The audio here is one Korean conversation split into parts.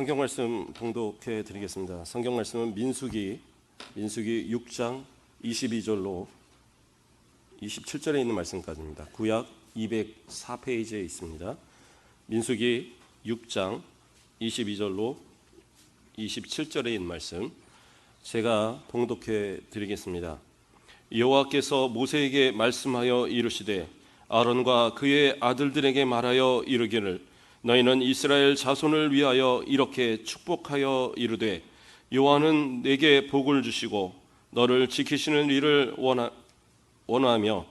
성경 말씀 봉독해 드리겠습니다. 성경 말씀은 민수기 6장 22절로 27절에 있는 말씀까지입니다. 구약 204페이지에 있습니다. 민수기 6장 22절로 27절에 있는 말씀 제가 봉독해 드리겠습니다. 여호와께서 모세에게 말씀하여 이르시되 아론과 그의 아들들에게 말하여 이르기를 너희는 이스라엘 자손을 위하여 이렇게 축복하여 이르되 여호와는 내게 복을 주시고 너를 지키시는 일을 원하며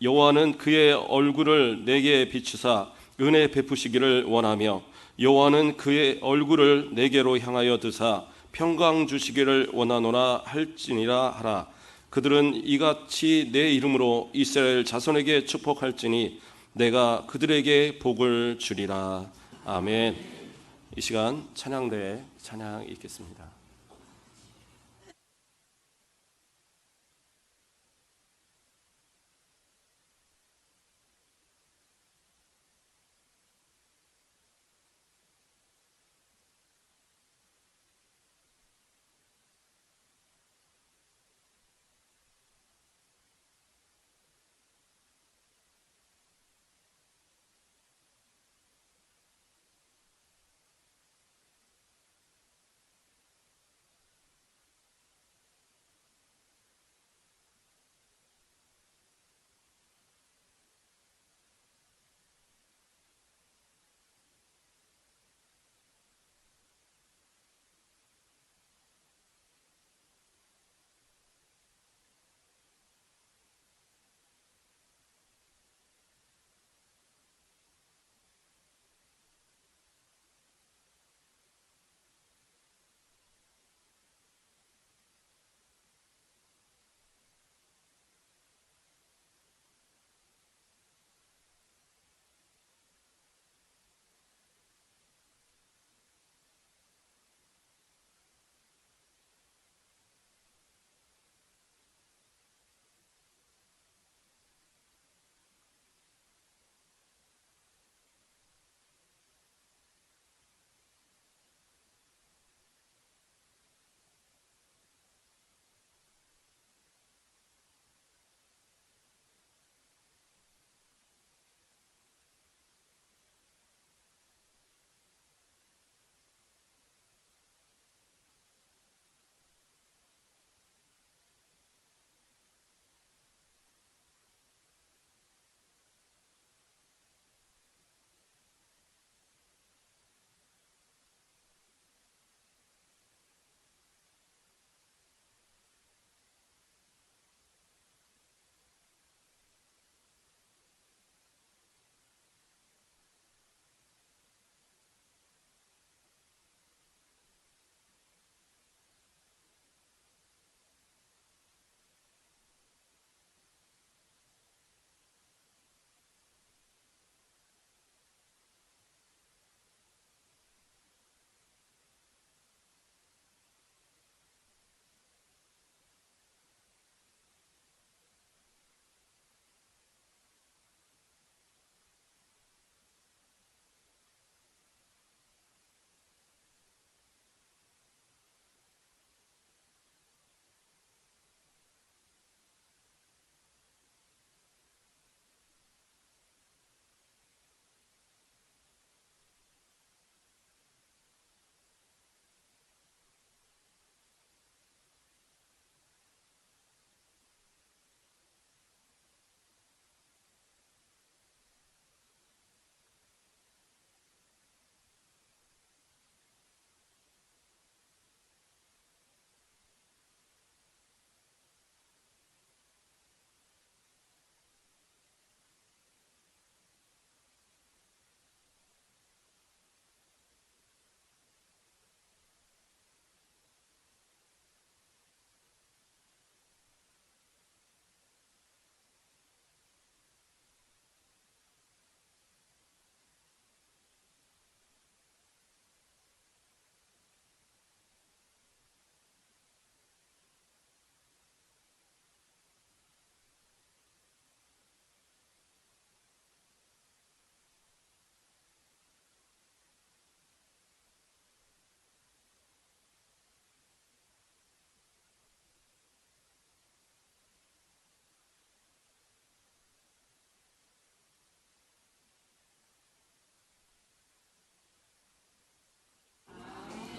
여호와는 그의 얼굴을 내게 비추사 은혜 베푸시기를 원하며 여호와는 그의 얼굴을 내게로 향하여 드사 평강 주시기를 원하노라 할지니라 하라. 그들은 이같이 내 이름으로 이스라엘 자손에게 축복할지니 내가 그들에게 복을 주리라. 아멘. 이 시간 찬양대에 찬양 읽겠습니다.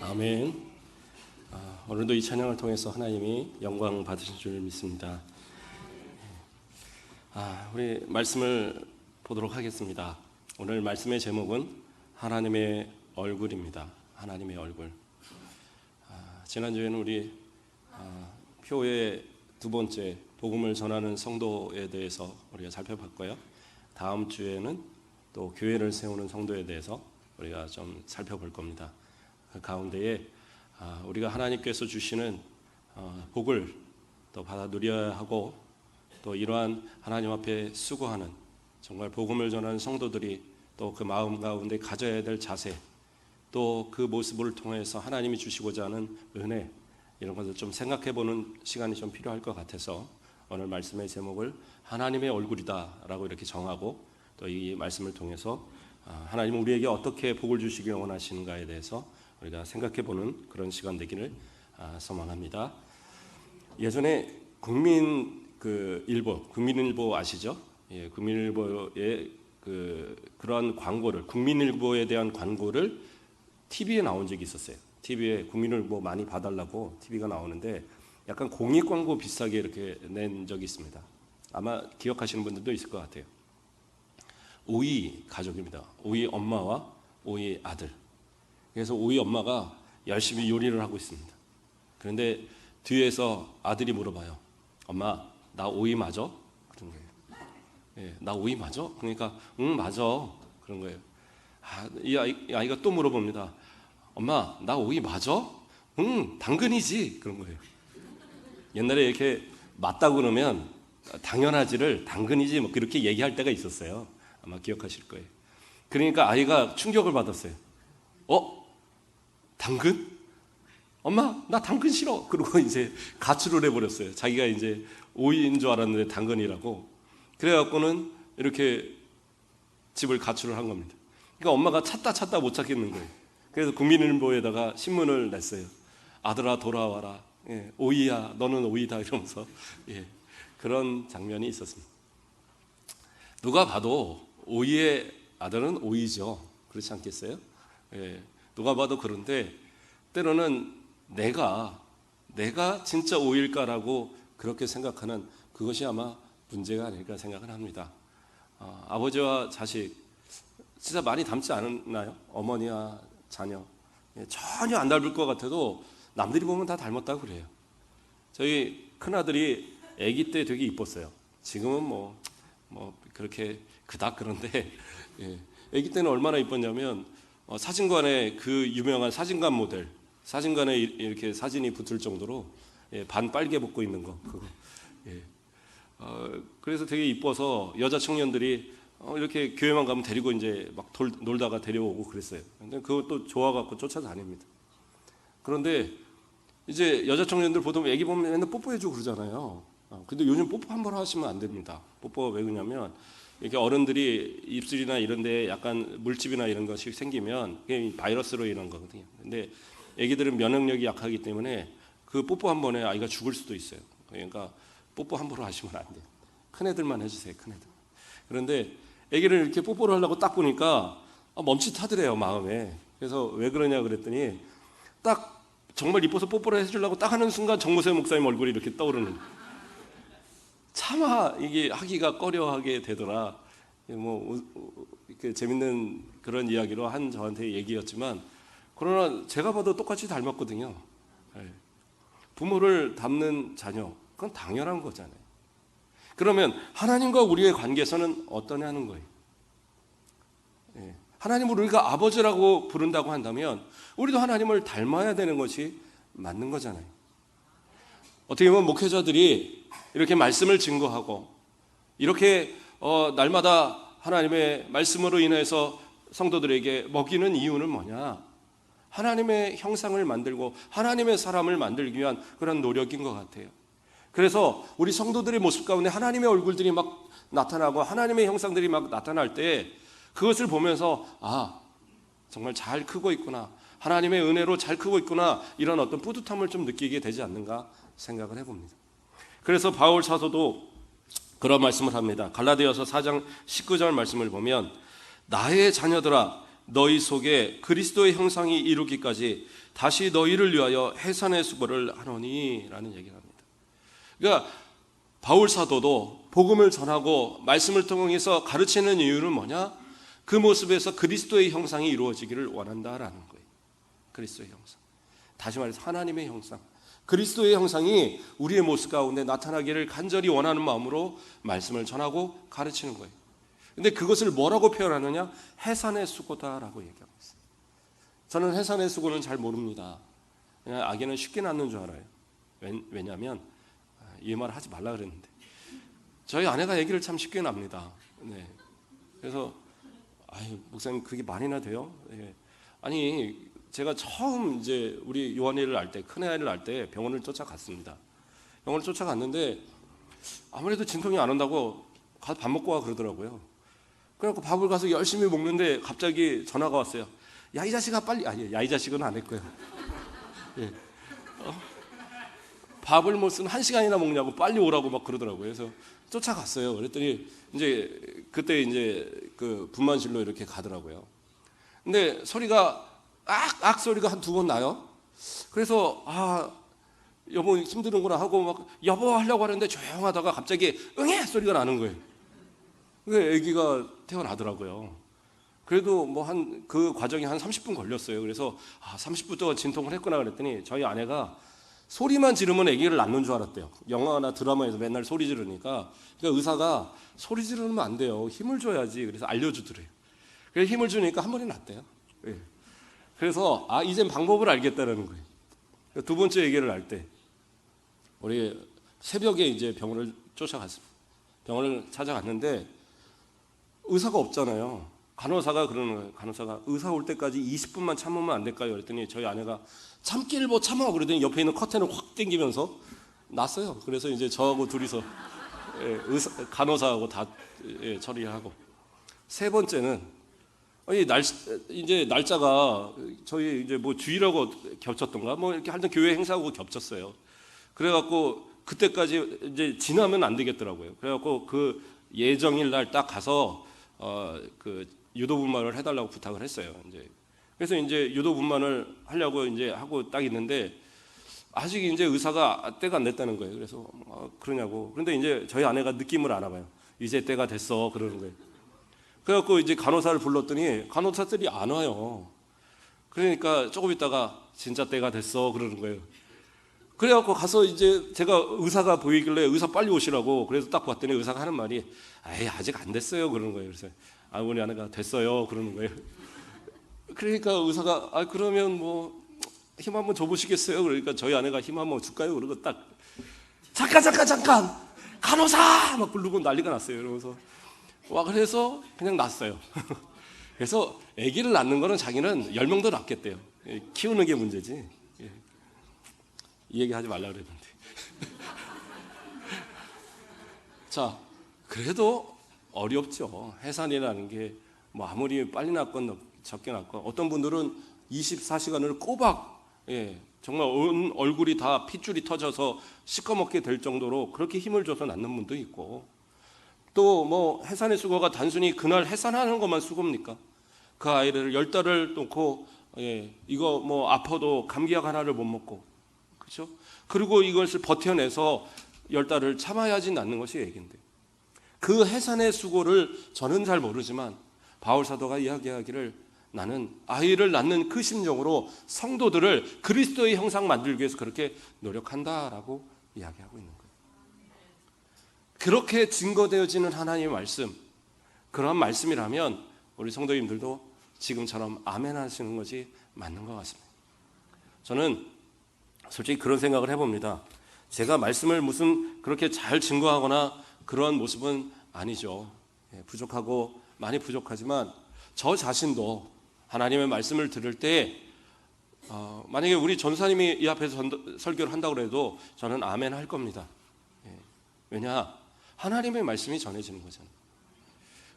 아멘. 오늘도 이 찬양을 통해서 하나님이 영광 받으신 줄 믿습니다. 우리 말씀을 보도록 하겠습니다. 오늘 말씀의 제목은 하나님의 얼굴입니다. 하나님의 얼굴. 지난주에는 우리 표의 두 번째 복음을 전하는 성도에 대해서 우리가 살펴봤고요. 다음 주에는 또 교회를 세우는 성도에 대해서 우리가 좀 살펴볼 겁니다. 그 가운데에 우리가 하나님께서 주시는 복을 또 받아 누려야 하고, 또 이러한 하나님 앞에 수고하는 정말 복음을 전하는 성도들이 또 그 마음 가운데 가져야 될 자세, 또 그 모습을 통해서 하나님이 주시고자 하는 은혜, 이런 것을 좀 생각해보는 시간이 좀 필요할 것 같아서 오늘 말씀의 제목을 하나님의 얼굴이다라고 이렇게 정하고, 또 이 말씀을 통해서 하나님은 우리에게 어떻게 복을 주시길 원하시는가에 대해서 우리가 생각해보는 그런 시간 되기를 소망합니다. 예전에 국민일보 아시죠? 예, 국민일보의 그런 광고를, 국민일보에 대한 광고를 TV에 나온 적이 있었어요. TV에 국민일보 많이 봐달라고 TV가 나오는데 약간 공익 광고 비슷하게 이렇게 낸 적이 있습니다. 아마 기억하시는 분들도 있을 것 같아요. 오이 가족입니다. 오이 엄마와 오이 아들. 그래서 오이 엄마가 열심히 요리를 하고 있습니다. 그런데 뒤에서 아들이 물어봐요. 엄마, 나 오이 맞아? 그런 거예요. 예, 나 오이 맞아? 그러니까 응, 맞아. 그런 거예요. 이 아이가 또 물어봅니다. 엄마, 나 오이 맞아? 응, 당근이지. 그런 거예요. 옛날에 이렇게 맞다고 그러면 당연하지를 당근이지 뭐 그렇게 얘기할 때가 있었어요. 아마 기억하실 거예요. 그러니까 아이가 충격을 받았어요. 당근? 엄마, 나 당근 싫어. 그러고 이제 가출을 해버렸어요. 자기가 이제 오이인 줄 알았는데 당근이라고. 그래갖고는 이렇게 집을 가출을 한 겁니다. 그러니까 엄마가 찾다 못 찾겠는 거예요. 그래서 국민일보에다가 신문을 냈어요. 아들아 돌아와라. 예, 오이야, 너는 오이다 이러면서 그런 장면이 있었습니다. 누가 봐도 오이의 아들은 오이죠. 그렇지 않겠어요? 예, 누가 봐도 그런데 때로는 내가 진짜 오일까라고 그렇게 생각하는 그것이 아마 문제가 아닐까 생각을 합니다. 아버지와 자식 진짜 많이 닮지 않나요? 어머니와 자녀 전혀 안 닮을 것 같아도 남들이 보면 다 닮았다고 그래요. 저희 큰아들이 아기 때 되게 이뻤어요. 지금은 뭐 그렇게 그닥 그런데 아기 때는 얼마나 이뻤냐면 사진관에 그 유명한 사진관 모델, 사진관에 이렇게 사진이 붙을 정도로 반 빨개 벗고 있는 거 그거. 그래서 되게 이뻐서 여자 청년들이 이렇게 교회만 가면 데리고 이제 막 놀다가 데려오고 그랬어요. 근데 그것도 좋아갖고 쫓아다닙니다. 그런데 이제 여자 청년들 보통 애기 보면 맨날 뽀뽀해주고 그러잖아요. 근데 요즘 뽀뽀 한 번 하시면 안 됩니다. 뽀뽀가 왜 그러냐면 이렇게 어른들이 입술이나 이런 데 약간 물집이나 이런 것이 생기면 그게 바이러스로 인한 거거든요. 근데 애기들은 면역력이 약하기 때문에 그 뽀뽀 한 번에 아이가 죽을 수도 있어요. 그러니까 뽀뽀 함부로 하시면 안 돼요. 큰애들만 해주세요. 큰애들. 그런데 애기를 이렇게 뽀뽀를 하려고 딱 보니까 멈칫하더래요, 마음에. 그래서 왜 그러냐 그랬더니 딱 정말 이뻐서 뽀뽀를 해주려고 딱 하는 순간 정무세 목사님 얼굴이 이렇게 떠오르는. 차마 이게 하기가 꺼려하게 되더라. 뭐 이렇게 재밌는 그런 이야기로 한 저한테 얘기였지만, 그러나 제가 봐도 똑같이 닮았거든요. 부모를 닮는 자녀, 그건 당연한 거잖아요. 그러면 하나님과 우리의 관계에서는 어떠냐는 거예요. 하나님을 우리가 아버지라고 부른다고 한다면 우리도 하나님을 닮아야 되는 것이 맞는 거잖아요. 어떻게 보면 목회자들이 이렇게 말씀을 증거하고 이렇게 날마다 하나님의 말씀으로 인해서 성도들에게 먹이는 이유는 뭐냐? 하나님의 형상을 만들고 하나님의 사람을 만들기 위한 그런 노력인 것 같아요. 그래서 우리 성도들의 모습 가운데 하나님의 얼굴들이 막 나타나고 하나님의 형상들이 막 나타날 때 그것을 보면서 정말 잘 크고 있구나, 하나님의 은혜로 잘 크고 있구나, 이런 어떤 뿌듯함을 좀 느끼게 되지 않는가 생각을 해봅니다. 그래서 바울 사도도 그런 말씀을 합니다. 갈라디아서 4장 19절 말씀을 보면 나의 자녀들아 너희 속에 그리스도의 형상이 이루기까지 다시 너희를 위하여 해산의 수고를 하노니 라는 얘기를 합니다. 그러니까 바울 사도도 복음을 전하고 말씀을 통해서 가르치는 이유는 뭐냐? 그 모습에서 그리스도의 형상이 이루어지기를 원한다라는 거예요. 그리스도의 형상. 다시 말해서 하나님의 형상. 그리스도의 형상이 우리의 모습 가운데 나타나기를 간절히 원하는 마음으로 말씀을 전하고 가르치는 거예요. 근데 그것을 뭐라고 표현하느냐? 해산의 수고다라고 얘기하고 있어요. 저는 해산의 수고는 잘 모릅니다. 그냥 아기는 쉽게 낳는 줄 알아요. 왜냐하면 이 말 하지 말라 그랬는데 저희 아내가 아기를 참 쉽게 납니다. 네. 그래서 목사님 그게 말이나 돼요? 네. 아니 제가 처음 이제 우리 요한이를 낳을 때, 큰애를 낳을 때 병원을 쫓아갔습니다. 병원을 쫓아갔는데 아무래도 진통이 안 온다고 가서 밥 먹고 와 그러더라고요. 그래갖고 밥을 가서 열심히 먹는데 갑자기 전화가 왔어요. 야 이 자식아 빨리, 아니 야 이 자식은 안 했고요. 예. 밥을 무슨 1시간이나 먹냐고 빨리 오라고 막 그러더라고요. 그래서 쫓아갔어요. 그랬더니 이제 그때 이제 그 분만실로 이렇게 가더라고요. 근데 소리가 악 소리가 한 2번 나요. 그래서 여보 힘드는구나 하고 막 여보 하려고 하는데 조용하다가 갑자기 응애 소리가 나는 거예요. 그게 아기가 태어나더라고요. 그래도 뭐 그 과정이 한 30분 걸렸어요. 그래서 30분 동안 진통을 했구나 그랬더니 저희 아내가 소리만 지르면 아기를 낳는 줄 알았대요. 영화나 드라마에서 맨날 소리 지르니까. 그러니까 의사가 소리 지르면 안 돼요. 힘을 줘야지. 그래서 알려주더래요. 그래서 힘을 주니까 한 번에 낳대요. 예. 그래서 이젠 방법을 알겠다는 거예요. 2번째 아기를 낳을 때 우리 새벽에 이제 병원을 쫓아갔습니다. 병원을 찾아갔는데 의사가 없잖아요. 간호사가 그러는 거예요. 간호사가 의사 올 때까지 20분만 참으면 안 될까요? 그랬더니 저희 아내가 참기를 뭐 참아 그러더니 옆에 있는 커튼을 확 당기면서 났어요. 그래서 이제 저하고 둘이서 간호사하고 다 처리하고. 3번째는 이제 날짜가 저희 이제 뭐 주일하고 겹쳤던가 뭐 이렇게 하여튼 교회 행사하고 겹쳤어요. 그래갖고 그때까지 이제 지나면 안 되겠더라고요. 그래갖고 그 예정일 날 딱 가서 그 유도분만을 해달라고 부탁을 했어요. 이제 그래서 이제 유도분만을 하려고 이제 하고 딱 있는데 아직 이제 의사가 때가 안 됐다는 거예요. 그래서 그러냐고. 그런데 이제 저희 아내가 느낌을 아나 봐요. 이제 때가 됐어 그러는 거예요. 그래갖고 이제 간호사를 불렀더니 간호사들이 안 와요. 그러니까 조금 있다가 진짜 때가 됐어 그러는 거예요. 그래갖고 가서 이제 제가 의사가 보이길래 의사 빨리 오시라고 그래서 딱 봤더니 의사가 하는 말이 아직 안 됐어요 그러는 거예요. 그래서 우리 아내가 됐어요 그러는 거예요. 그러니까 의사가 그러면 뭐 힘 한번 줘보시겠어요? 그러니까 저희 아내가 힘 한번 줄까요? 그러고 딱 잠깐 간호사 막 부르고 난리가 났어요. 그러면서 그래서 그냥 낳았어요. 그래서 아기를 낳는 거는 자기는 10명도 낳겠대요. 키우는 게 문제지. 이 얘기 하지 말라 그랬는데. 자, 그래도 어렵죠. 해산이라는 게 뭐 아무리 빨리 낳건 적게 낳건 어떤 분들은 24시간을 꼬박 정말 온 얼굴이 다 핏줄이 터져서 시커멓게 될 정도로 그렇게 힘을 줘서 낳는 분도 있고 또 뭐 해산의 수고가 단순히 그날 해산하는 것만 수고입니까? 그 아이를 10달을 놓고 이거 뭐 아파도 감기약 하나를 못 먹고 그렇죠? 그리고 이것을 버텨내서 10달을 참아야지 낳는 것이 얘기인데 그 해산의 수고를 저는 잘 모르지만 바울 사도가 이야기하기를 나는 아이를 낳는 그 심정으로 성도들을 그리스도의 형상 만들기 위해서 그렇게 노력한다라고 이야기하고 있는 거예요. 그렇게 증거되어지는 하나님의 말씀, 그러한 말씀이라면 우리 성도님들도 지금처럼 아멘 하시는 것이 맞는 것 같습니다. 저는 솔직히 그런 생각을 해봅니다. 제가 말씀을 무슨 그렇게 잘 증거하거나 그러한 모습은 아니죠. 부족하고 많이 부족하지만 저 자신도 하나님의 말씀을 들을 때 만약에 우리 전사님이 이 앞에서 설교를 한다고 해도 저는 아멘 할 겁니다. 왜냐? 하나님의 말씀이 전해지는 거잖아요.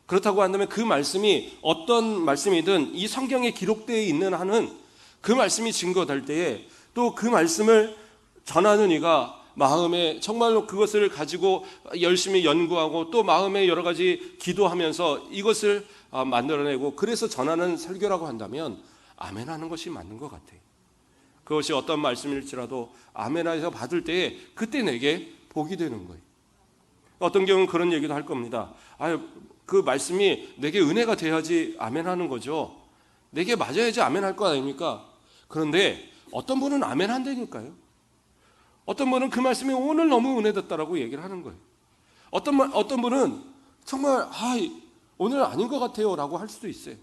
그렇다고 한다면 그 말씀이 어떤 말씀이든 이 성경에 기록되어 있는 한은 그 말씀이 증거될 때에 또 그 말씀을 전하는 이가 마음에 정말로 그것을 가지고 열심히 연구하고 또 마음에 여러 가지 기도하면서 이것을 만들어내고 그래서 전하는 설교라고 한다면 아멘하는 것이 맞는 것 같아요. 그것이 어떤 말씀일지라도 아멘해서 받을 때에 그때 내게 복이 되는 거예요. 어떤 경우는 그런 얘기도 할 겁니다. 그 말씀이 내게 은혜가 돼야지 아멘하는 거죠. 내게 맞아야지 아멘할 거 아닙니까? 그런데 어떤 분은 아멘한다니까요. 어떤 분은 그 말씀이 오늘 너무 은혜됐다라고 얘기를 하는 거예요. 어떤 분은 정말 오늘 아닌 것 같아요 라고 할 수도 있어요.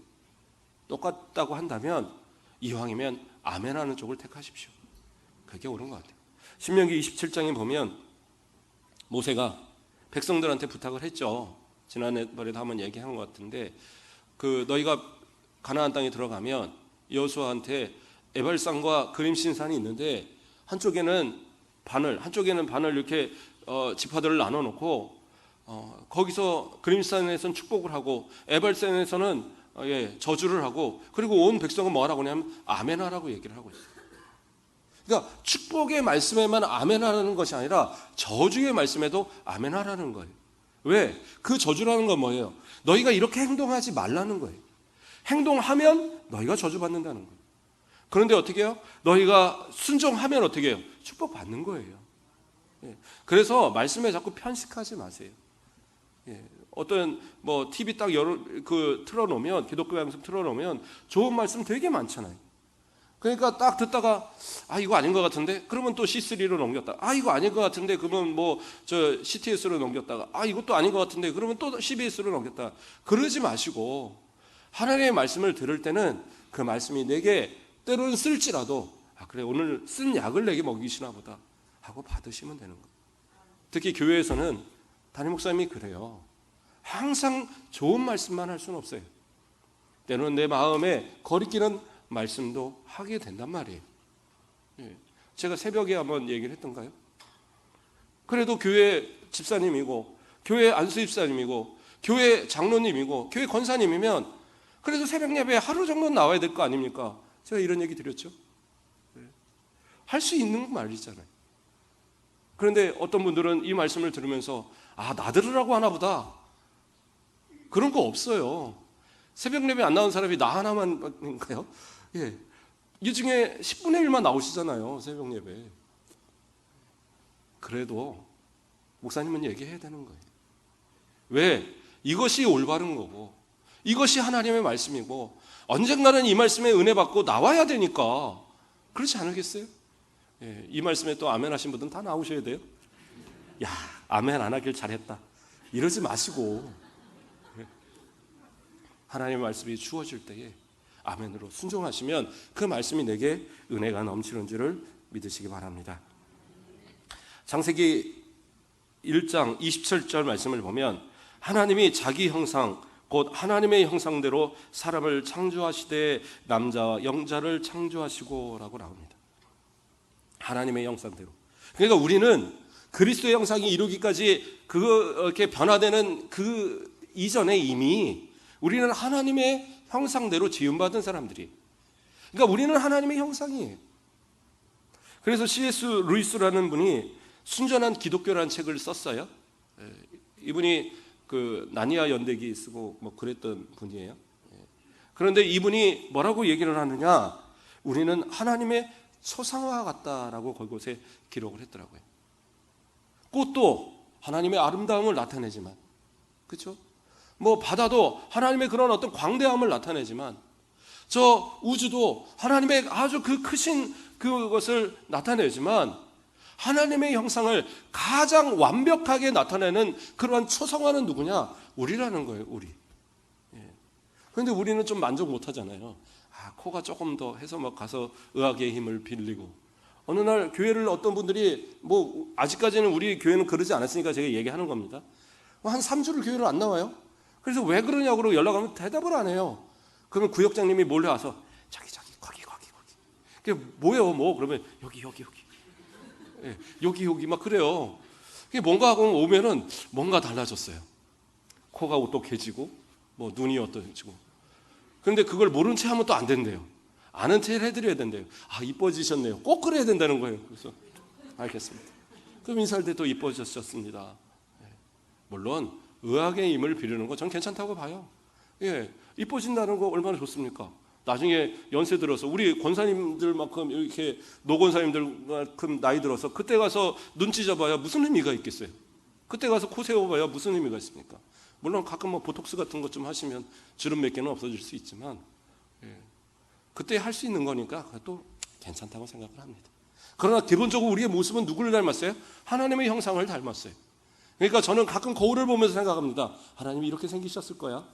똑같다고 한다면 이왕이면 아멘하는 쪽을 택하십시오. 그게 옳은 것 같아요. 신명기 27장에 보면 모세가 백성들한테 부탁을 했죠. 지난번에도 한번 얘기한 것 같은데 너희가 가나안 땅에 들어가면 여호수아한테 에발산과 그림신산이 있는데 한쪽에는 반을 이렇게 지파들을 나눠놓고 거기서 그림산에서는 축복을 하고 에발산에서는 저주를 하고 그리고 온 백성은 뭐 하라고 하냐면 아멘하라고 얘기를 하고 있어요. 그러니까 축복의 말씀에만 아멘하라는 것이 아니라 저주의 말씀에도 아멘하라는 거예요. 왜? 그 저주라는 건 뭐예요? 너희가 이렇게 행동하지 말라는 거예요. 행동하면 너희가 저주받는다는 거예요. 그런데 어떻게 해요? 너희가 순종하면 어떻게 해요? 축복받는 거예요. 그래서 말씀에 자꾸 편식하지 마세요. 어떤 TV 딱 틀어놓으면 기독교 방송 틀어놓으면 좋은 말씀 되게 많잖아요. 그러니까 딱 듣다가 이거 아닌 것 같은데 그러면 또 C3로 넘겼다. 이거 아닌 것 같은데 그러면 CTS로 넘겼다가 이것도 아닌 것 같은데 그러면 또 CBS로 넘겼다. 그러지 마시고 하나님의 말씀을 들을 때는 그 말씀이 내게 때로는 쓸지라도 그래 오늘 쓴 약을 내게 먹이시나 보다 하고 받으시면 되는 거예요. 특히 교회에서는 담임 목사님이 그래요. 항상 좋은 말씀만 할 수는 없어요. 때로는 내 마음에 거리끼는 말씀도 하게 된단 말이에요. 제가 새벽에 한번 얘기를 했던가요? 그래도 교회 집사님이고 교회 안수집사님이고 교회 장로님이고 교회 권사님이면 그래도 새벽 예배에 하루 정도는 나와야 될 거 아닙니까? 제가 이런 얘기 드렸죠. 할 수 있는 말이잖아요. 그런데 어떤 분들은 이 말씀을 들으면서 나 들으라고 하나 보다. 그런 거 없어요. 새벽 예배 안 나온 사람이 나 하나만인가요? 이 중에 10분의 1만 나오시잖아요. 새벽 예배. 그래도 목사님은 얘기해야 되는 거예요. 왜? 이것이 올바른 거고 이것이 하나님의 말씀이고 언젠가는 이 말씀에 은혜 받고 나와야 되니까 그렇지 않으겠어요? 이 말씀에 또 아멘 하신 분들은 다 나오셔야 돼요. 아멘 안 하길 잘했다 이러지 마시고 하나님의 말씀이 주어질 때에 아멘으로 순종하시면 그 말씀이 내게 은혜가 넘치는 줄을 믿으시기 바랍니다. 창세기 1장 27절 말씀을 보면 하나님이 자기 형상 곧 하나님의 형상대로 사람을 창조하시되 남자와 여자를 창조하시고 라고 나옵니다. 하나님의 형상대로. 그러니까 우리는 그리스도의 형상이 이루기까지 그렇게 변화되는 그 이전에 이미 우리는 하나님의 형상대로 지음받은 사람들이. 그러니까 우리는 하나님의 형상이에요. 그래서 C.S. 루이스라는 분이 순전한 기독교라는 책을 썼어요. 이분이 나니아 연대기 쓰고 그랬던 분이에요. 그런데 이분이 뭐라고 얘기를 하느냐? 우리는 하나님의 초상화 같다라고 그곳에 기록을 했더라고요. 꽃도 하나님의 아름다움을 나타내지만, 그렇죠? 바다도 하나님의 그런 어떤 광대함을 나타내지만, 저 우주도 하나님의 아주 그 크신 그것을 나타내지만, 하나님의 형상을 가장 완벽하게 나타내는 그러한 초상화는 누구냐? 우리라는 거예요, 우리. 그런데 우리는 좀 만족 못 하잖아요. 코가 조금 더 해서 가서 의학의 힘을 빌리고. 어느 날 교회를 어떤 분들이 아직까지는 우리 교회는 그러지 않았으니까 제가 얘기하는 겁니다. 한 3주를 교회를 안 나와요. 그래서 왜 그러냐고 연락하면 대답을 안 해요. 그러면 구역장님이 몰려와서 자기 거기. 그게 뭐예요? 그러면 여기. 여기 막 그래요. 그게 뭔가 하고 오면은 뭔가 달라졌어요. 코가 오똑해지고 눈이 어떠해지고. 그런데 그걸 모른 채 하면 또 안 된대요. 아는 채를 해드려야 된대요. 이뻐지셨네요. 꼭 그래야 된다는 거예요. 그래서 알겠습니다. 그럼 인사할 때 또 이뻐지셨습니다. 물론 의학의 힘을 빌리는 거 전 괜찮다고 봐요. 예, 이뻐진다는 거 얼마나 좋습니까? 나중에 연세 들어서 우리 권사님들만큼 이렇게 노권사님들만큼 나이 들어서 그때 가서 눈 찢어봐야 무슨 의미가 있겠어요? 그때 가서 코 세워봐야 무슨 의미가 있습니까? 물론 가끔 뭐 보톡스 같은 것 좀 하시면 주름 몇 개는 없어질 수 있지만, 예, 그때 할 수 있는 거니까 그것도 괜찮다고 생각을 합니다. 그러나 기본적으로 우리의 모습은 누구를 닮았어요? 하나님의 형상을 닮았어요. 그러니까 저는 가끔 거울을 보면서 생각합니다. 하나님이 이렇게 생기셨을 거야.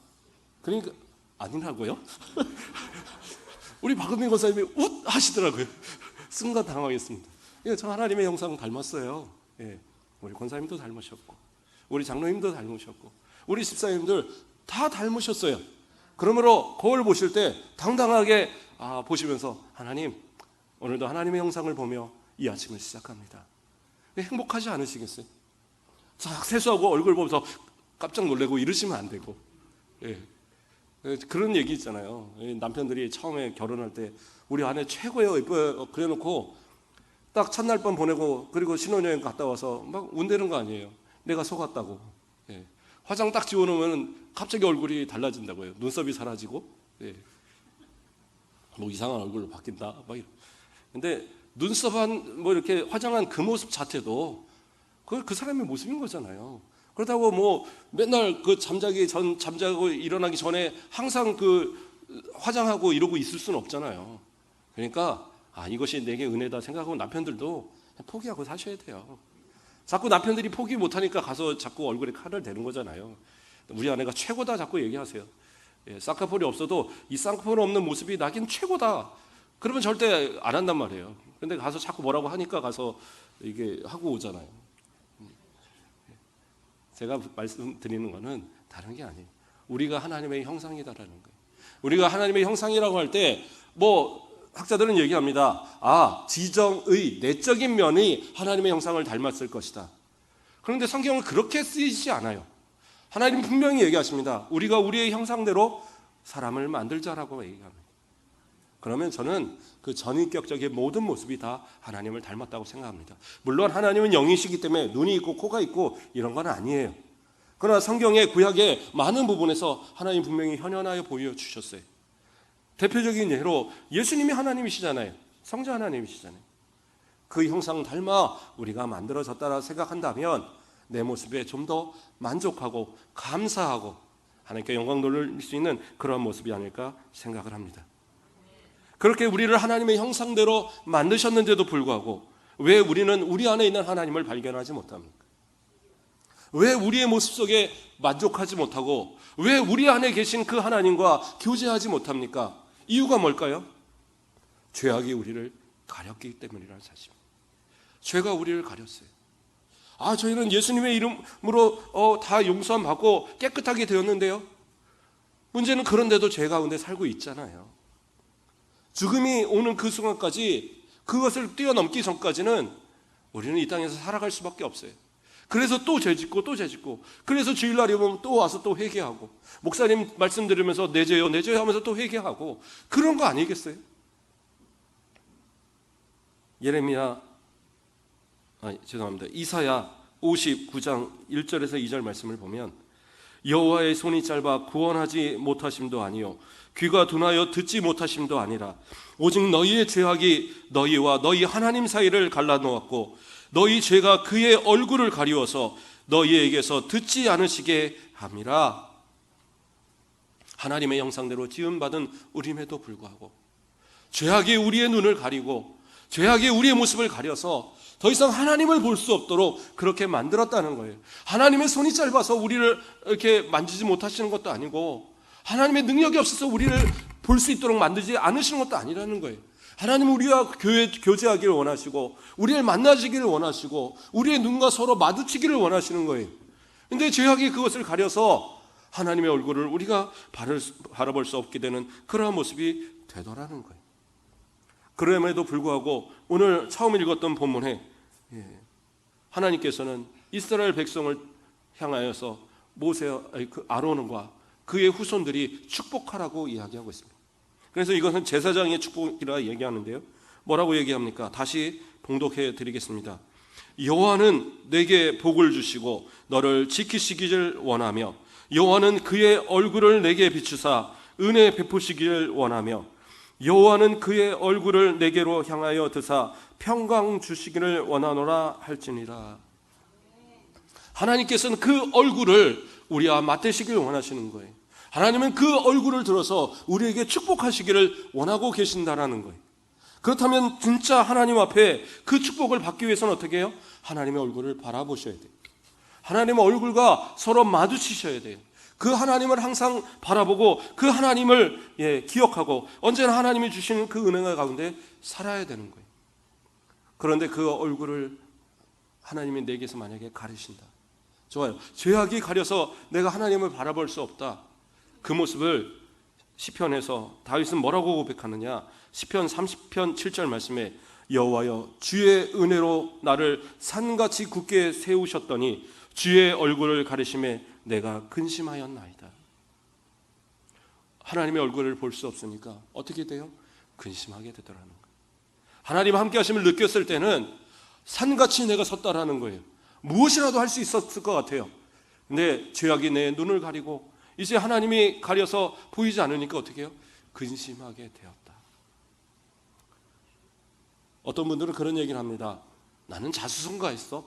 그러니까 아니라고요? 우리 박은민 권사님이 웃 하시더라고요. 순간 당황했습니다. 예, 저 하나님의 형상 닮았어요. 예, 우리 권사님도 닮으셨고, 우리 장로님도 닮으셨고, 우리 집사님들 다 닮으셨어요. 그러므로 거울 보실 때 당당하게 보시면서 하나님, 오늘도 하나님의 형상을 보며 이 아침을 시작합니다. 행복하지 않으시겠어요? 싹 세수하고 얼굴 보면서 깜짝 놀래고 이러시면 안 되고, 예. 그런 얘기 있잖아요. 남편들이 처음에 결혼할 때 우리 아내 최고예요, 예뻐요 그래놓고 딱 첫날 밤 보내고 그리고 신혼여행 갔다 와서 막 운대는 거 아니에요. 내가 속았다고. 예. 화장 딱 지워놓으면 갑자기 얼굴이 달라진다고요. 눈썹이 사라지고, 예, 뭐 이상한 얼굴로 바뀐다 막 이런. 근데 눈썹한 뭐 이렇게 화장한 그 모습 자체도 그 사람의 모습인 거잖아요. 그렇다고 뭐 맨날 그 잠자고 일어나기 전에 항상 그 화장하고 이러고 있을 수는 없잖아요. 그러니까 이것이 내게 은혜다 생각하고 남편들도 포기하고 사셔야 돼요. 자꾸 남편들이 포기 못하니까 가서 자꾸 얼굴에 칼을 대는 거잖아요. 우리 아내가 최고다 자꾸 얘기하세요. 예, 쌍꺼풀이 없어도 이 쌍꺼풀 없는 모습이 나긴 최고다. 그러면 절대 안 한단 말이에요. 근데 가서 자꾸 뭐라고 하니까 가서 이게 하고 오잖아요. 제가 말씀드리는 것은 다른 게 아니에요. 우리가 하나님의 형상이다라는 거예요. 우리가 하나님의 형상이라고 할 때 뭐 학자들은 얘기합니다. 지정의 내적인 면이 하나님의 형상을 닮았을 것이다. 그런데 성경은 그렇게 쓰이지 않아요. 하나님 분명히 얘기하십니다. 우리가 우리의 형상대로 사람을 만들자라고 얘기합니다. 그러면 저는 그 전인격적인 모든 모습이 다 하나님을 닮았다고 생각합니다. 물론 하나님은 영이시기 때문에 눈이 있고 코가 있고 이런 건 아니에요. 그러나 성경의 구약의 많은 부분에서 하나님 분명히 현현하여 보여주셨어요. 대표적인 예로 예수님이 하나님이시잖아요. 성자 하나님이시잖아요. 그 형상 닮아 우리가 만들어졌다라 생각한다면 내 모습에 좀 더 만족하고 감사하고 하나님께 영광 돌릴 수 있는 그런 모습이 아닐까 생각을 합니다. 그렇게 우리를 하나님의 형상대로 만드셨는데도 불구하고 왜 우리는 우리 안에 있는 하나님을 발견하지 못합니까? 왜 우리의 모습 속에 만족하지 못하고 왜 우리 안에 계신 그 하나님과 교제하지 못합니까? 이유가 뭘까요? 죄악이 우리를 가렸기 때문이라는 사실입니다. 죄가 우리를 가렸어요. 저희는 예수님의 이름으로 다 용서함 받고 깨끗하게 되었는데요. 문제는 그런데도 죄 가운데 살고 있잖아요. 죽음이 오는 그 순간까지 그것을 뛰어넘기 전까지는 우리는 이 땅에서 살아갈 수밖에 없어요. 그래서 또 죄짓고 또 죄짓고 그래서 주일날이 오면 또 와서 또 회개하고 목사님 말씀 들으면서 내 죄요 하면서 또 회개하고 그런 거 아니겠어요? 이사야 59장 1절에서 2절 말씀을 보면 여호와의 손이 짧아 구원하지 못하심도 아니요 귀가 둔하여 듣지 못하심도 아니라 오직 너희의 죄악이 너희와 너희 하나님 사이를 갈라놓았고 너희 죄가 그의 얼굴을 가리워서 너희에게서 듣지 않으시게 함이라. 하나님의 형상대로 지음받은 우림에도 불구하고 죄악이 우리의 눈을 가리고 죄악이 우리의 모습을 가려서 더 이상 하나님을 볼 수 없도록 그렇게 만들었다는 거예요. 하나님의 손이 짧아서 우리를 이렇게 만지지 못하시는 것도 아니고 하나님의 능력이 없어서 우리를 볼 수 있도록 만들지 않으시는 것도 아니라는 거예요. 하나님은 우리와 교제하기를 원하시고 우리를 만나시기를 원하시고 우리의 눈과 서로 마주치기를 원하시는 거예요. 그런데 죄악이 그것을 가려서 하나님의 얼굴을 우리가 바라볼 수 없게 되는 그러한 모습이 되더라는 거예요. 그럼에도 불구하고 오늘 처음 읽었던 본문에 하나님께서는 이스라엘 백성을 향하여서 아론과 그의 후손들이 축복하라고 이야기하고 있습니다. 그래서 이것은 제사장의 축복이라 얘기하는데요. 뭐라고 얘기합니까? 다시 봉독해 드리겠습니다. 여호와는 내게 복을 주시고 너를 지키시기를 원하며 여호와는 그의 얼굴을 내게 비추사 은혜 베푸시기를 원하며 여호와는 그의 얼굴을 내게로 향하여 드사 평강 주시기를 원하노라 할지니라. 하나님께서는 그 얼굴을 우리와 맞대시기를 원하시는 거예요. 하나님은 그 얼굴을 들어서 우리에게 축복하시기를 원하고 계신다라는 거예요. 그렇다면 진짜 하나님 앞에 그 축복을 받기 위해서는 어떻게 해요? 하나님의 얼굴을 바라보셔야 돼요. 하나님의 얼굴과 서로 마주치셔야 돼요. 그 하나님을 항상 바라보고 그 하나님을 기억하고 언제나 하나님이 주시는 그 은혜 가운데 살아야 되는 거예요. 그런데 그 얼굴을 하나님이 내게서 만약에 가리신다. 좋아요. 죄악이 가려서 내가 하나님을 바라볼 수 없다. 그 모습을 시편에서 다윗은 뭐라고 고백하느냐? 시편 30편 7절 말씀에 여호와여 주의 은혜로 나를 산같이 굳게 세우셨더니 주의 얼굴을 가리심에 내가 근심하였나이다. 하나님의 얼굴을 볼 수 없으니까 어떻게 돼요? 근심하게 되더라는 거예요. 하나님 함께 하심을 느꼈을 때는 산같이 내가 섰다라는 거예요. 무엇이라도 할 수 있었을 것 같아요. 근데 죄악이 내 눈을 가리고 이제 하나님이 가려서 보이지 않으니까 어떻게 해요? 근심하게 되었다. 어떤 분들은 그런 얘기를 합니다. 나는 자수성가했어.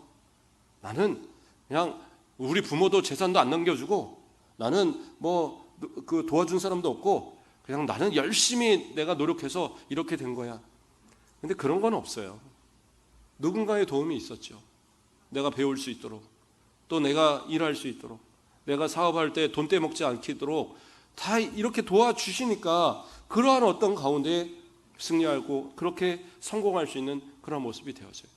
나는 그냥 우리 부모도 재산도 안 넘겨주고 나는 뭐 그 도와준 사람도 없고 그냥 나는 열심히 내가 노력해서 이렇게 된 거야. 근데 그런 건 없어요. 누군가의 도움이 있었죠. 내가 배울 수 있도록, 또 내가 일할 수 있도록, 내가 사업할 때 돈 떼먹지 않도록 다 이렇게 도와주시니까 그러한 어떤 가운데 승리하고 그렇게 성공할 수 있는 그런 모습이 되어져요.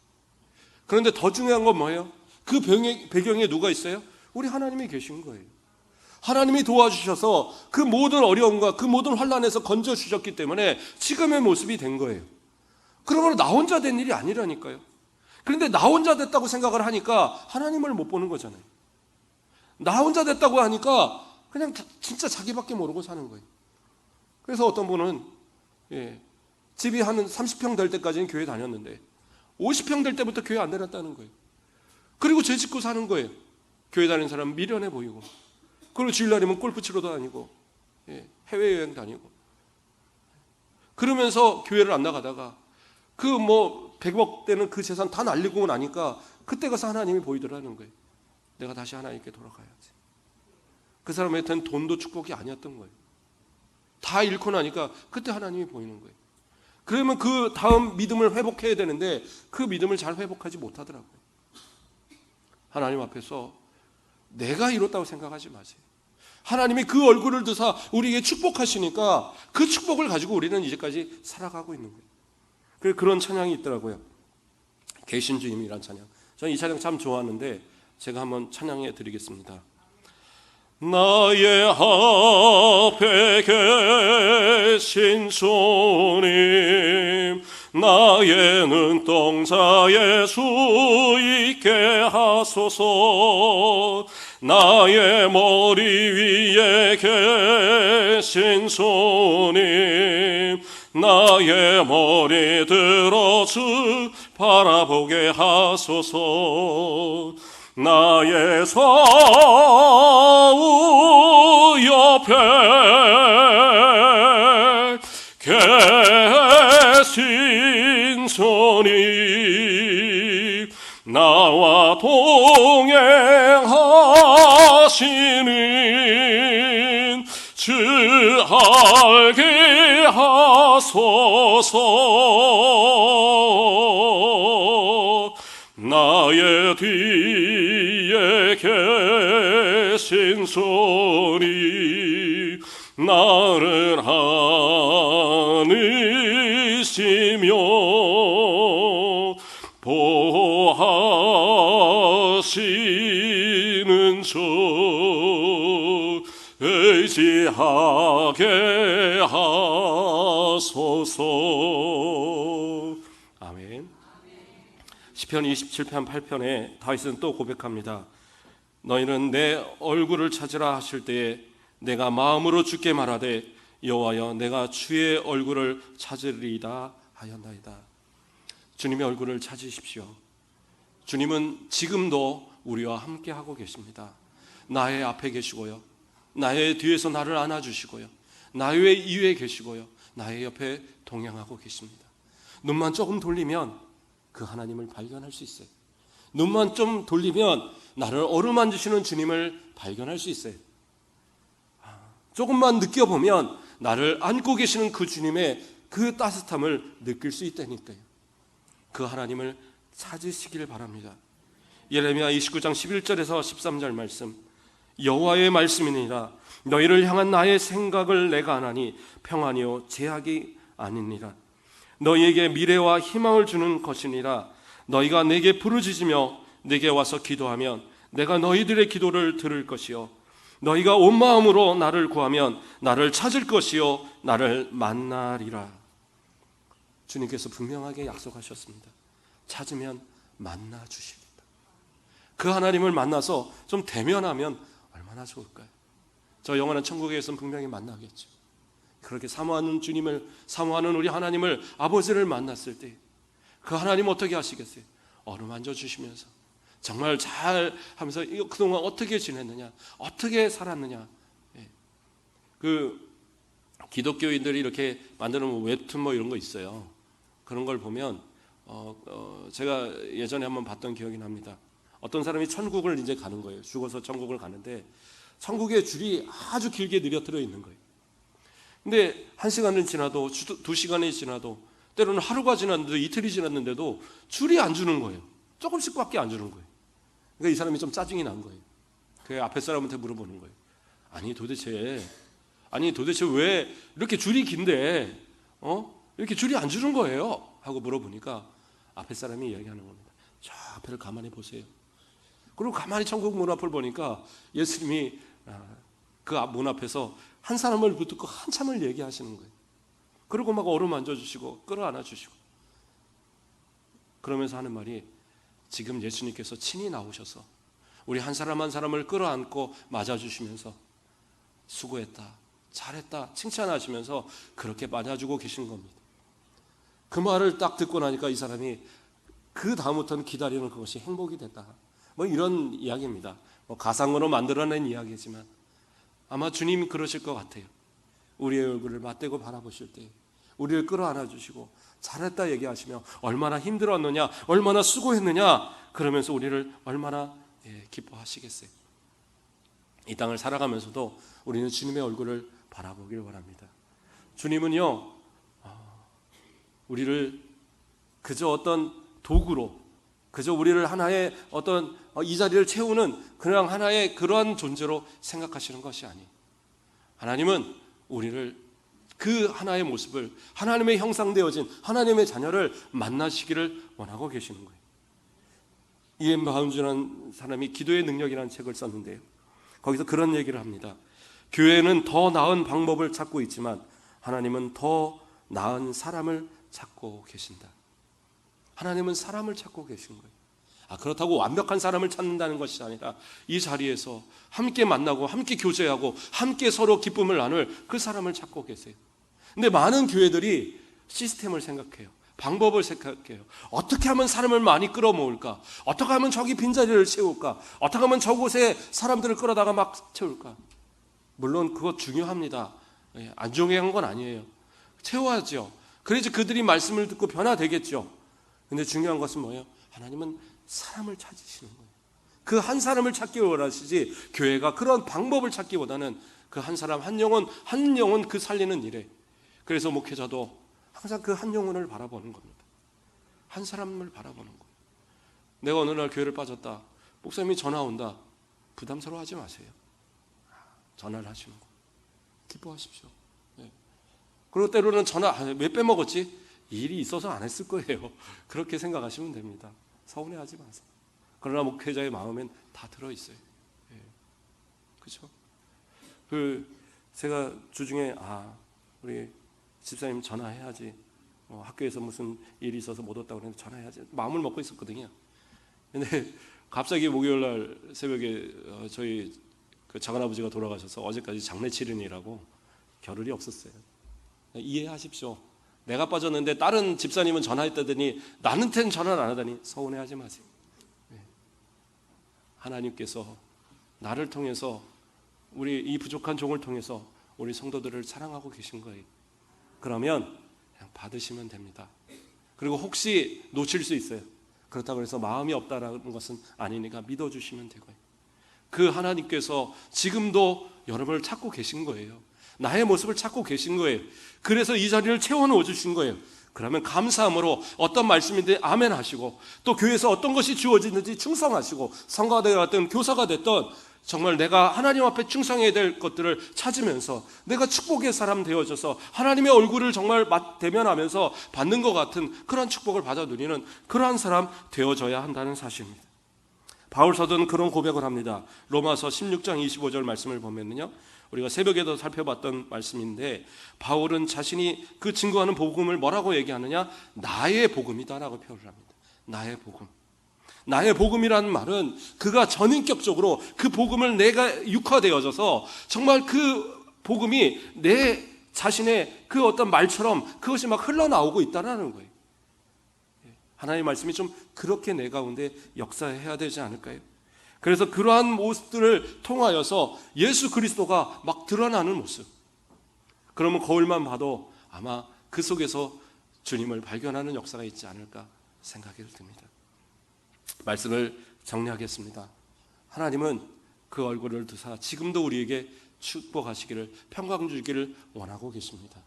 그런데 더 중요한 건 뭐예요? 그 배경에 누가 있어요? 우리 하나님이 계신 거예요. 하나님이 도와주셔서 그 모든 어려움과 그 모든 환난에서 건져주셨기 때문에 지금의 모습이 된 거예요. 그러므로 나 혼자 된 일이 아니라니까요. 그런데 나 혼자 됐다고 생각을 하니까 하나님을 못 보는 거잖아요. 나 혼자 됐다고 하니까 그냥 진짜 자기밖에 모르고 사는 거예요. 그래서 어떤 분은 집이 한 30평 될 때까지는 교회 다녔는데 50평 될 때부터 교회 안 다녔다는 거예요. 그리고 죄 짓고 사는 거예요. 교회 다니는 사람 미련해 보이고, 그리고 주일날이면 골프 치러 다니고 해외여행 다니고, 그러면서 교회를 안 나가다가 그 100억 되는 그 재산 다 날리고 나니까 그때 가서 하나님이 보이더라는 거예요. 내가 다시 하나님께 돌아가야지. 그 사람한테는 돈도 축복이 아니었던 거예요. 다 잃고 나니까 그때 하나님이 보이는 거예요. 그러면 그 다음 믿음을 회복해야 되는데 그 믿음을 잘 회복하지 못하더라고요. 하나님 앞에서 내가 이뤘다고 생각하지 마세요. 하나님이 그 얼굴을 드사 우리에게 축복하시니까 그 축복을 가지고 우리는 이제까지 살아가고 있는 거예요. 그런 찬양이 있더라고요. 계신 주님이란 찬양. 저는 이 찬양 참 좋아하는데 제가 한번 찬양해 드리겠습니다. 나의 앞에 계신 주님, 나의 눈동자에 수 있게 하소서. 나의 머리 위에 계신 주님, 나의 머리 들어 주 바라보게 하소서. 나의 좌우 옆에 계신 주님, 나와 동행하시는 주 알게 하소서. 나의 뒤에 계신 주님, 나를 안으시며 보호하시는 주 의지하게 하소서. 아멘. 시편 27편 8편에 다윗은 또 고백합니다. 너희는 내 얼굴을 찾으라 하실 때에 내가 마음으로 주께 말하되 여호와여 내가 주의 얼굴을 찾으리이다 하였나이다. 주님의 얼굴을 찾으십시오. 주님은 지금도 우리와 함께 하고 계십니다. 나의 앞에 계시고요, 나의 뒤에서 나를 안아주시고요, 나의 이외에 계시고요, 나의 옆에 동행하고 계십니다. 눈만 조금 돌리면 그 하나님을 발견할 수 있어요. 눈만 좀 돌리면 나를 어루만지시는 주님을 발견할 수 있어요. 조금만 느껴보면 나를 안고 계시는 그 주님의 그 따뜻함을 느낄 수 있다니까요. 그 하나님을 찾으시길 바랍니다. 예레미야 29장 11절에서 13절 말씀, 여호와의 말씀이니라. 너희를 향한 나의 생각을 내가 아나니 평안이요 제약이 아니니라. 너희에게 미래와 희망을 주는 것이니라. 너희가 내게 부르짖으며 내게 와서 기도하면 내가 너희들의 기도를 들을 것이요, 너희가 온 마음으로 나를 구하면 나를 찾을 것이요 나를 만나리라. 주님께서 분명하게 약속하셨습니다. 찾으면 만나 주십니다. 그 하나님을 만나서 좀 대면하면 얼마나 좋을까요? 저 영원한 천국에서는 분명히 만나겠죠. 그렇게 사모하는 주님을, 사모하는 우리 하나님을, 아버지를 만났을 때 그 하나님 어떻게 하시겠어요? 어루만져 주시면서 정말 잘 하면서 그동안 어떻게 지냈느냐, 어떻게 살았느냐. 그 기독교인들이 이렇게 만드는 웹툰 이런 거 있어요. 그런 걸 보면 제가 예전에 한번 봤던 기억이 납니다. 어떤 사람이 천국을 이제 가는 거예요. 죽어서 천국을 가는데 천국의 줄이 아주 길게 늘어뜨려 있는 거예요. 근데 1시간은 지나도 2시간이 지나도 때로는 하루가 지났는데도 이틀이 지났는데도 줄이 안 주는 거예요. 조금씩밖에 안 주는 거예요. 그러니까 이 사람이 좀 짜증이 난 거예요. 그 앞에 사람한테 물어보는 거예요. 아니 도대체 왜 이렇게 줄이 긴데 이렇게 줄이 안 주는 거예요? 하고 물어보니까 앞에 사람이 이야기하는 겁니다. 저 앞에를 가만히 보세요. 그리고 가만히 천국 문 앞을 보니까 예수님이 그 문 앞에서 한 사람을 붙들고 한참을 얘기하시는 거예요. 그리고 막 어루만져 주시고 끌어안아 주시고 그러면서 하는 말이, 지금 예수님께서 친히 나오셔서 우리 한 사람 한 사람을 끌어안고 맞아주시면서 수고했다, 잘했다 칭찬하시면서 그렇게 맞아주고 계신 겁니다. 그 말을 딱 듣고 나니까 이 사람이 그 다음부터는 기다리는 그것이 행복이 됐다, 이런 이야기입니다. 가상으로 만들어낸 이야기지만 아마 주님 그러실 것 같아요. 우리의 얼굴을 맞대고 바라보실 때 우리를 끌어안아 주시고 잘했다 얘기하시며 얼마나 힘들었느냐, 얼마나 수고했느냐 그러면서 우리를 얼마나 기뻐하시겠어요. 이 땅을 살아가면서도 우리는 주님의 얼굴을 바라보길 바랍니다. 주님은요, 우리를 그저 어떤 도구로, 그저 우리를 하나의 어떤 이 자리를 채우는 그냥 하나의 그러한 존재로 생각하시는 것이 아니에요. 하나님은 우리를 그 하나의 모습을, 하나님의 형상되어진 하나님의 자녀를 만나시기를 원하고 계시는 거예요. 이엠 바운즈라는 사람이 기도의 능력이라는 책을 썼는데요, 거기서 그런 얘기를 합니다. 교회는 더 나은 방법을 찾고 있지만 하나님은 더 나은 사람을 찾고 계신다. 하나님은 사람을 찾고 계신 거예요. 그렇다고 완벽한 사람을 찾는다는 것이 아니라 이 자리에서 함께 만나고 함께 교제하고 함께 서로 기쁨을 나눌 그 사람을 찾고 계세요. 근데 많은 교회들이 시스템을 생각해요. 방법을 생각해요. 어떻게 하면 사람을 많이 끌어모을까? 어떻게 하면 저기 빈자리를 채울까? 어떻게 하면 저곳에 사람들을 끌어다가 막 채울까? 물론 그것 중요합니다. 안 중요한 건 아니에요. 채워야죠. 그래야지 그들이 말씀을 듣고 변화되겠죠. 근데 중요한 것은 뭐예요? 하나님은 사람을 찾으시는 거예요. 그 한 사람을 찾기 원하시지 교회가 그런 방법을 찾기보다는 그 한 사람 한 영혼 그 살리는 일에, 그래서 목회자도 항상 그 한 영혼을 바라보는 겁니다. 한 사람을 바라보는 거예요. 내가 어느 날 교회를 빠졌다, 목사님이 전화 온다, 부담스러워하지 마세요. 전화를 하시는 거 기뻐하십시오. 그리고 때로는 전화 왜 빼먹었지? 일이 있어서 안 했을 거예요. 그렇게 생각하시면 됩니다. 서운해하지 마세요. 그러나 목회자의 마음엔 다 들어있어요. 그렇죠? 제가 주중에 우리 집사님 전화해야지, 학교에서 무슨 일이 있어서 못 왔다고 그랬는데 전화해야지 마음을 먹고 있었거든요. 근데 갑자기 목요일 날 새벽에 저희 그 작은아버지가 돌아가셔서 어제까지 장례 치르느라고 겨를이 없었어요. 이해하십시오. 내가 빠졌는데 다른 집사님은 전화했다더니 나한테는 전화를 안 하다니 서운해하지 마세요. 하나님께서 나를 통해서 우리 이 부족한 종을 통해서 우리 성도들을 사랑하고 계신 거예요. 그러면 그냥 받으시면 됩니다. 그리고 혹시 놓칠 수 있어요. 그렇다고 해서 마음이 없다라는 것은 아니니까 믿어주시면 되고요. 그 하나님께서 지금도 여러분을 찾고 계신 거예요. 나의 모습을 찾고 계신 거예요. 그래서 이 자리를 채워넣어 주신 거예요. 그러면 감사함으로 어떤 말씀인데 아멘 하시고, 또 교회에서 어떤 것이 주어지는지 충성하시고, 성가가 되었든 교사가 됐든 정말 내가 하나님 앞에 충성해야 될 것들을 찾으면서 내가 축복의 사람 되어져서 하나님의 얼굴을 정말 대면하면서 받는 것 같은 그런 축복을 받아 누리는 그러한 사람 되어져야 한다는 사실입니다. 바울 사도는 그런 고백을 합니다. 로마서 16장 25절 말씀을 보면요, 우리가 새벽에도 살펴봤던 말씀인데, 바울은 자신이 그 증거하는 복음을 뭐라고 얘기하느냐? 나의 복음이다라고 표현을 합니다. 나의 복음. 나의 복음이라는 말은 그가 전인격적으로 그 복음을 내가 육화되어져서 정말 그 복음이 내 자신의 그 어떤 말처럼 그것이 막 흘러나오고 있다는 거예요. 하나님의 말씀이 좀 그렇게 내 가운데 역사해야 되지 않을까요? 그래서 그러한 모습들을 통하여서 예수 그리스도가 막 드러나는 모습, 그러면 거울만 봐도 아마 그 속에서 주님을 발견하는 역사가 있지 않을까 생각이 듭니다. 말씀을 정리하겠습니다. 하나님은 그 얼굴을 두사 지금도 우리에게 축복하시기를, 평강 주기를 원하고 계십니다.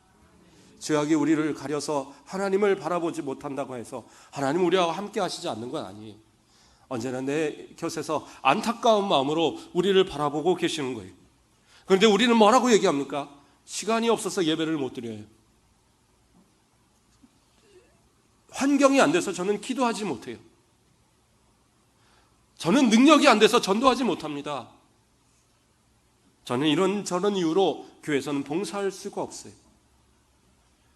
죄악이 우리를 가려서 하나님을 바라보지 못한다고 해서 하나님 우리와 함께 하시지 않는 건 아니에요. 언제나 내 곁에서 안타까운 마음으로 우리를 바라보고 계시는 거예요. 그런데 우리는 뭐라고 얘기합니까? 시간이 없어서 예배를 못 드려요. 환경이 안 돼서 저는 기도하지 못해요. 저는 능력이 안 돼서 전도하지 못합니다. 저는 이런 저런 이유로 교회에서는 봉사할 수가 없어요.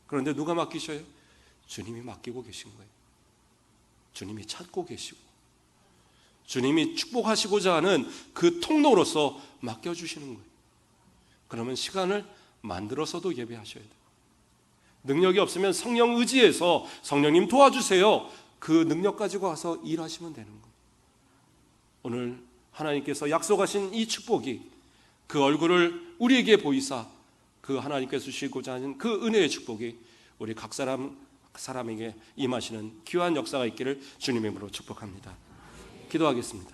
그런데 누가 맡기셔요? 주님이 맡기고 계신 거예요. 주님이 찾고 계시고 주님이 축복하시고자 하는 그 통로로서 맡겨주시는 거예요. 그러면 시간을 만들어서도 예배하셔야 돼요. 능력이 없으면 성령 의지해서 성령님 도와주세요, 그 능력 가지고 와서 일하시면 되는 거예요. 오늘 하나님께서 약속하신 이 축복이 그 얼굴을 우리에게 보이사 그 하나님께서 주시고자 하는 그 은혜의 축복이 우리 각 사람에게 임하시는 귀한 역사가 있기를 주님의 이름으로 축복합니다. 기도하겠습니다.